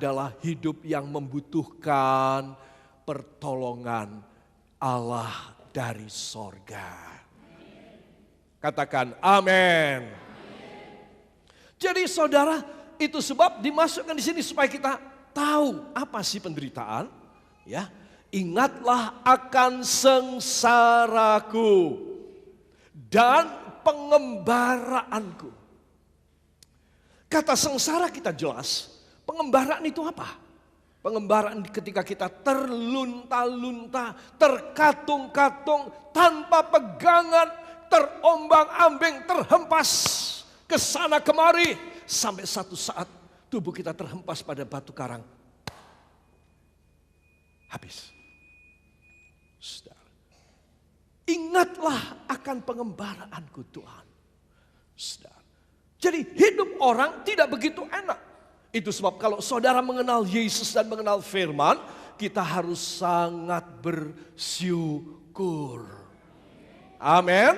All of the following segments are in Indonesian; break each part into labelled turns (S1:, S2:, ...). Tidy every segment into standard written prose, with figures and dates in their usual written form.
S1: adalah hidup yang membutuhkan pertolongan Allah dari sorga. Katakan amin. Jadi saudara, itu sebab dimasukkan di sini supaya kita tahu apa sih penderitaan, ya. Ingatlah akan sengsaraku dan pengembaraanku. Kata sengsara kita jelas, pengembaraan itu apa? Pengembaraan ketika kita terlunta-lunta, terkatung-katung, tanpa pegangan, terombang-ambing, terhempas ke sana kemari, sampai satu saat tubuh kita terhempas pada batu karang. Habis. Saudara, ingatlah akan pengembaraanku Tuhan. Saudara, jadi hidup orang tidak begitu enak. Itu sebab kalau saudara mengenal Yesus dan mengenal firman, kita harus sangat bersyukur. Amin.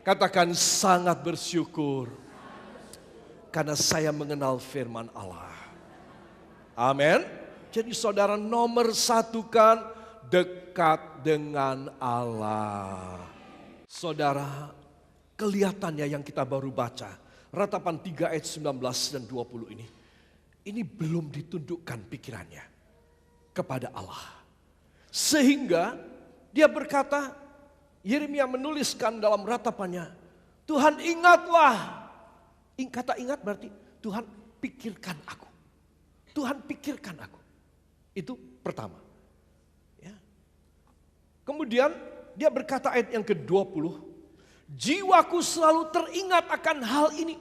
S1: Katakan sangat bersyukur. Karena saya mengenal firman Allah. Amin. Jadi saudara nomor satu kan dekat dengan Allah. Saudara, kelihatannya yang kita baru baca, Ratapan 3 ayat 19 dan 20 ini belum ditundukkan pikirannya kepada Allah. Sehingga dia berkata, Yeremia menuliskan dalam ratapannya, Tuhan ingatlah. Kata ingat berarti Tuhan pikirkan aku. Tuhan pikirkan aku. Itu pertama. Ya. Kemudian dia berkata ayat yang ke-20, jiwaku selalu teringat akan hal ini.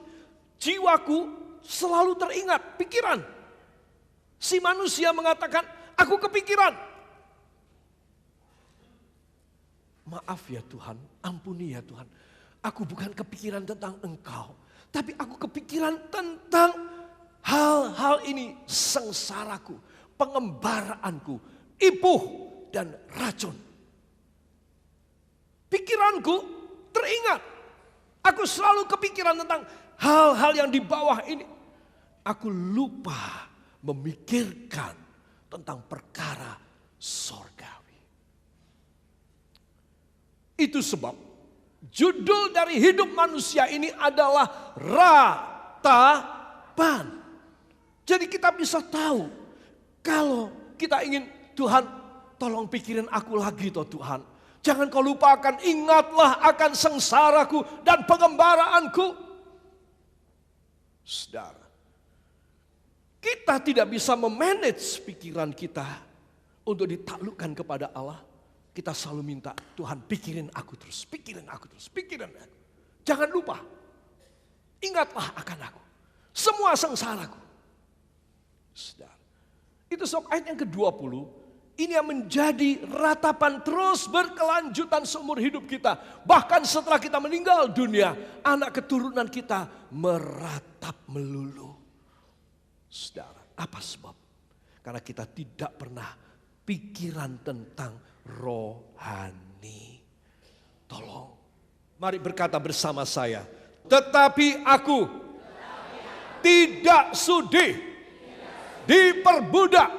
S1: Jiwaku selalu teringat, pikiran. Si manusia mengatakan, aku kepikiran. Maaf ya Tuhan, ampuni ya Tuhan. Aku bukan kepikiran tentang Engkau, tapi aku kepikiran tentang hal-hal ini, sengsaraku, pengembaraanku, ipuh dan racun. Pikiranku teringat. Aku selalu kepikiran tentang hal-hal yang di bawah ini. Aku lupa memikirkan tentang perkara sorgawi. Itu sebab judul dari hidup manusia ini adalah ratapan. Jadi kita bisa tahu, kalau kita ingin, Tuhan tolong pikirin aku lagi toh Tuhan. Jangan kau lupakan, ingatlah akan sengsaraku dan pengembaraanku. Saudara, kita tidak bisa memanage pikiran kita untuk ditaklukkan kepada Allah. Kita selalu minta, Tuhan pikirin aku terus, pikirin aku terus, pikirin aku. Jangan lupa, ingatlah akan aku. Semua sengsaraku. Saudara, itu sebab ayat yang ke-20, ini yang menjadi ratapan terus berkelanjutan seumur hidup kita. Bahkan setelah kita meninggal dunia, anak keturunan kita meratap melulu. Saudara, apa sebab? Karena kita tidak pernah pikiran tentang rohani. Tolong, mari berkata bersama saya. Tetapi aku tidak sudi diperbudak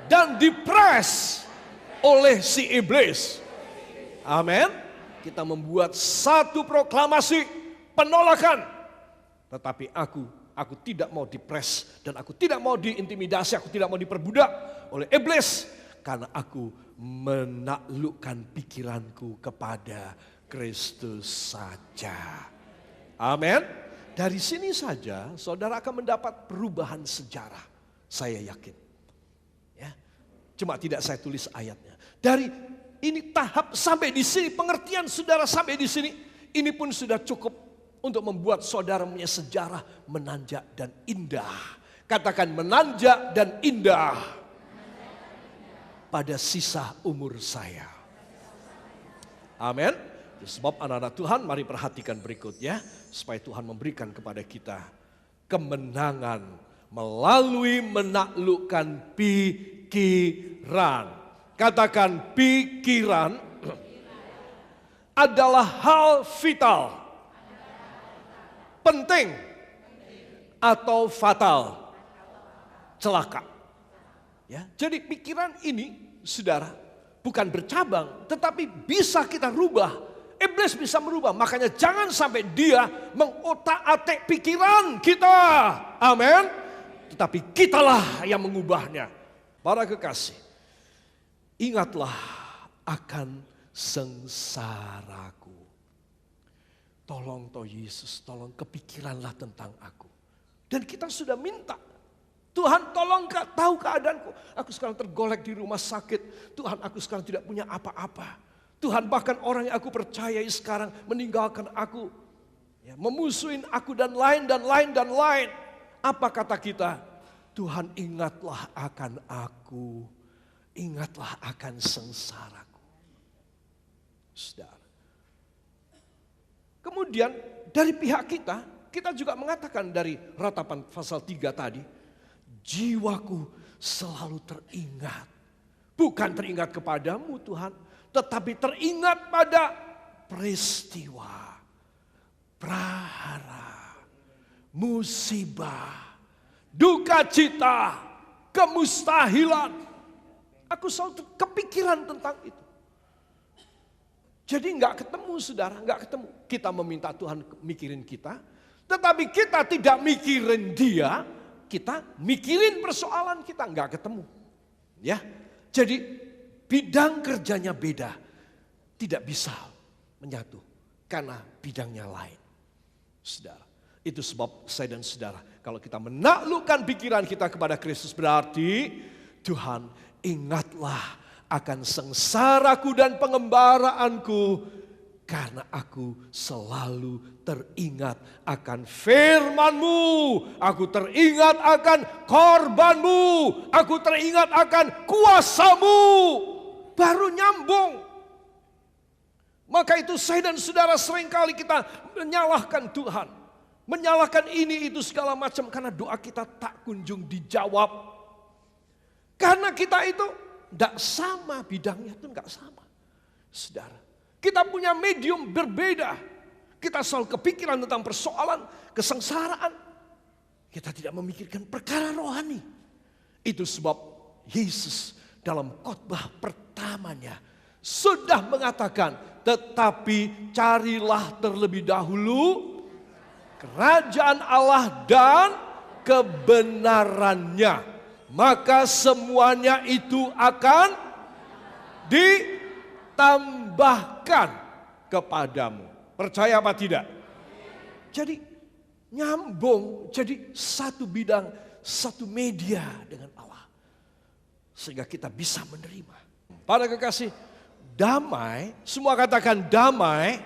S1: dan dipres oleh si iblis. Amin. Kita membuat satu proklamasi penolakan. Tetapi aku tidak mau dipres dan aku tidak mau diintimidasi, aku tidak mau diperbudak oleh iblis. Karena aku menaklukkan pikiranku kepada Kristus saja. Amin. Dari sini saja saudara akan mendapat perubahan sejarah. Saya yakin. Cuma tidak saya tulis ayatnya. Dari ini tahap sampai di sini, pengertian saudara sampai di sini, ini pun sudah cukup untuk membuat saudara punya sejarah menanjak dan indah. Katakan menanjak dan indah pada sisa umur saya. Amin. Sebab anak-anak Tuhan, mari perhatikan berikutnya, supaya Tuhan memberikan kepada kita kemenangan melalui menaklukkan pikiran. Katakan pikiran adalah hal vital, penting atau fatal. celaka. Ya, jadi pikiran ini, saudara, bukan bercabang, tetapi bisa kita rubah. Iblis bisa merubah, makanya jangan sampai dia mengotak-atik pikiran kita. Amin. Tetapi kitalah yang mengubahnya. Para kekasih, ingatlah akan sengsaraku. Tolong toh Yesus, tolong kepikiranlah tentang aku. Dan kita sudah minta, Tuhan tolong tahu keadaanku. Aku sekarang tergolek di rumah sakit. Tuhan, aku sekarang tidak punya apa-apa. Tuhan, bahkan orang yang aku percayai sekarang meninggalkan aku. Ya, memusuhin aku dan lain dan lain dan lain. Apa kata kita? Tuhan, ingatlah akan aku. Ingatlah akan sengsaraku. Saudara. Kemudian dari pihak kita juga mengatakan dari ratapan pasal 3 tadi. Jiwaku selalu teringat. Bukan teringat kepadamu Tuhan. Tetapi teringat pada peristiwa. Prahara. Musibah. Duka cita, kemustahilan. Aku selalu kepikiran tentang itu. Jadi enggak ketemu saudara, enggak ketemu. Kita meminta Tuhan mikirin kita. Tetapi kita tidak mikirin dia, kita mikirin persoalan kita, enggak ketemu. Ya, jadi bidang kerjanya beda. Tidak bisa menyatu karena bidangnya lain. Saudara. Itu sebab saya dan saudara, kalau kita menaklukkan pikiran kita kepada Kristus berarti Tuhan, ingatlah akan sengsaraku dan pengembaraanku karena aku selalu teringat akan firman-Mu, aku teringat akan korban-Mu, aku teringat akan kuasa-Mu. Baru nyambung. Maka itu saya dan saudara seringkali kita menyalahkan Tuhan. Menyalahkan ini itu segala macam karena doa kita tak kunjung dijawab. Karena kita itu tidak sama, bidangnya itu tidak sama. Saudara, kita punya medium berbeda. Kita selalu kepikiran tentang persoalan, kesengsaraan. Kita tidak memikirkan perkara rohani. Itu sebab Yesus dalam khotbah pertamanya sudah mengatakan, tetapi carilah terlebih dahulu kerajaan Allah dan kebenarannya, maka semuanya itu akan ditambahkan kepadamu. Percaya apa tidak? Jadi nyambung, jadi satu bidang, satu media dengan Allah. Sehingga kita bisa menerima. Para kekasih, damai, semua katakan damai,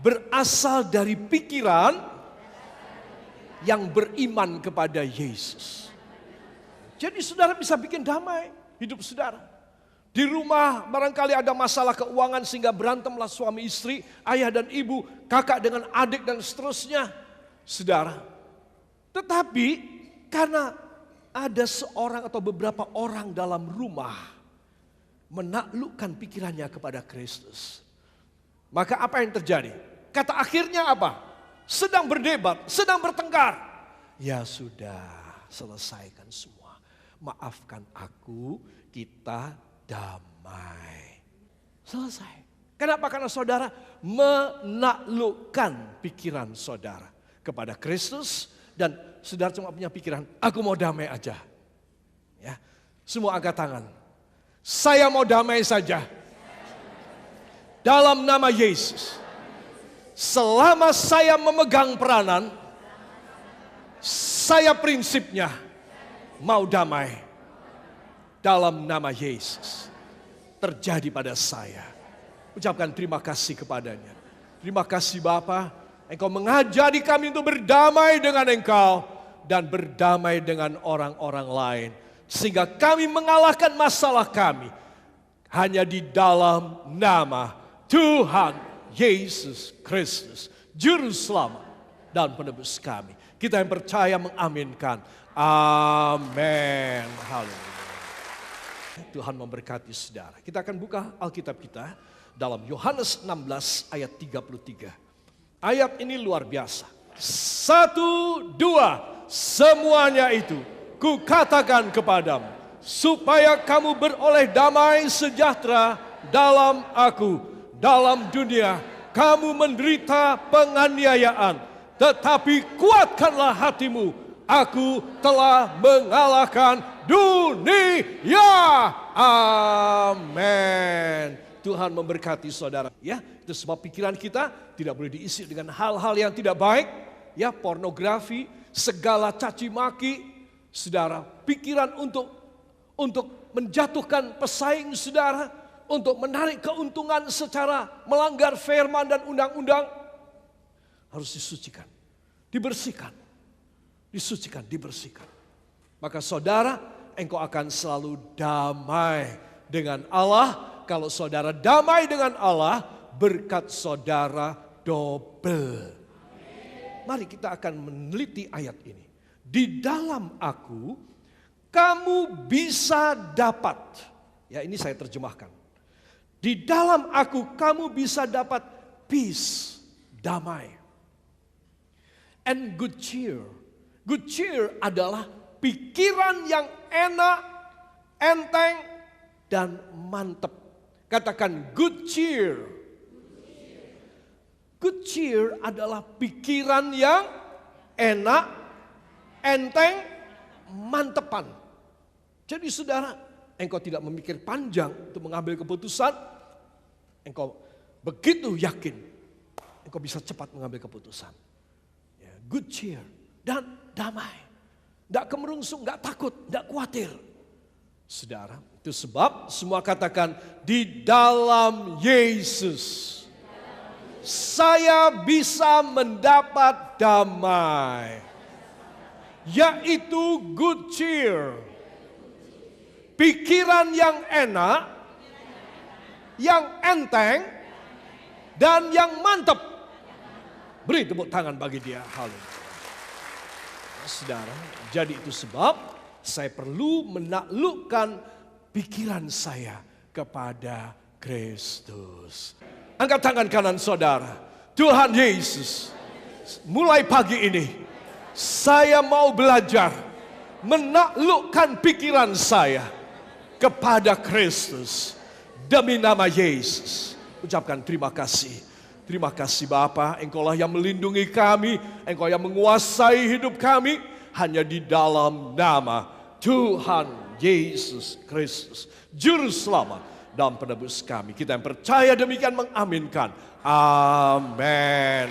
S1: berasal dari pikiran yang beriman kepada Yesus. Jadi saudara bisa bikin damai hidup saudara. Di rumah barangkali ada masalah keuangan sehingga berantemlah suami istri, ayah dan ibu, kakak dengan adik dan seterusnya. Saudara. Tetapi karena ada seorang atau beberapa orang dalam rumah menaklukkan pikirannya kepada Kristus. Maka apa yang terjadi? Kata akhirnya apa? Sedang berdebat, sedang bertengkar. Ya sudah, selesaikan semua. Maafkan aku, kita damai. Selesai. Kenapa? Karena saudara menaklukkan pikiran saudara kepada Kristus. Dan saudara cuma punya pikiran, aku mau damai aja. Ya, semua angkat tangan. Saya mau damai saja. Dalam nama Yesus. Selama saya memegang peranan, saya prinsipnya mau damai. Dalam nama Yesus. Terjadi pada saya. Ucapkan terima kasih kepadanya. Terima kasih Bapa, Engkau mengajari kami untuk berdamai dengan Engkau dan berdamai dengan orang-orang lain. Sehingga kami mengalahkan masalah kami hanya di dalam nama Tuhan Yesus Kristus, Juru Selamat dan Penebus kami. Kita yang percaya mengaminkan. Amin. Haleluya. Tuhan memberkati saudara. Kita akan buka Alkitab kita dalam Yohanes 16 ayat 33. Ayat ini luar biasa. 1, 2, semuanya itu kukatakan kepadamu, supaya kamu beroleh damai sejahtera dalam aku. Dalam dunia kamu menderita penganiayaan, tetapi kuatkanlah hatimu. Aku telah mengalahkan dunia. Amin. Tuhan memberkati saudara. Ya, itu sebab pikiran kita tidak boleh diisi dengan hal-hal yang tidak baik. Ya, pornografi, segala caci maki. Saudara, pikiran untuk menjatuhkan pesaing saudara, untuk menarik keuntungan secara melanggar firman dan undang-undang, harus disucikan, dibersihkan, disucikan, dibersihkan. Maka saudara, engkau akan selalu damai dengan Allah. Kalau saudara damai dengan Allah, berkat saudara double. Mari kita akan meneliti ayat ini. Di dalam aku, kamu bisa dapat. Ya, ini saya terjemahkan. Di dalam aku, kamu bisa dapat peace, damai. And good cheer. Good cheer adalah pikiran yang enak, enteng, dan mantap. Katakan good cheer. Good cheer adalah pikiran yang enak, enteng, mantepan. Jadi saudara, engkau tidak memikir panjang untuk mengambil keputusan. Engkau begitu yakin, engkau bisa cepat mengambil keputusan. Ya, good cheer dan damai. Tidak kemerungsung, tidak takut, tidak khawatir. Saudara, itu sebab semua katakan di dalam Yesus saya bisa mendapat damai. Yaitu good cheer. Pikiran yang enak, yang enteng, dan yang mantap. Beri tepuk tangan bagi dia. Haleluya. Saudara, jadi itu sebab saya perlu menaklukkan pikiran saya kepada Kristus. Angkat tangan kanan saudara. Tuhan Yesus, mulai pagi ini saya mau belajar menaklukkan pikiran saya kepada Kristus. Demi nama Yesus, ucapkan terima kasih. Terima kasih Bapa, Engkaulah yang melindungi kami, Engkau yang menguasai hidup kami. Hanya di dalam nama Tuhan Yesus Kristus, Juru Selamat dan Penebus kami. Kita yang percaya demikian mengaminkan. Amin.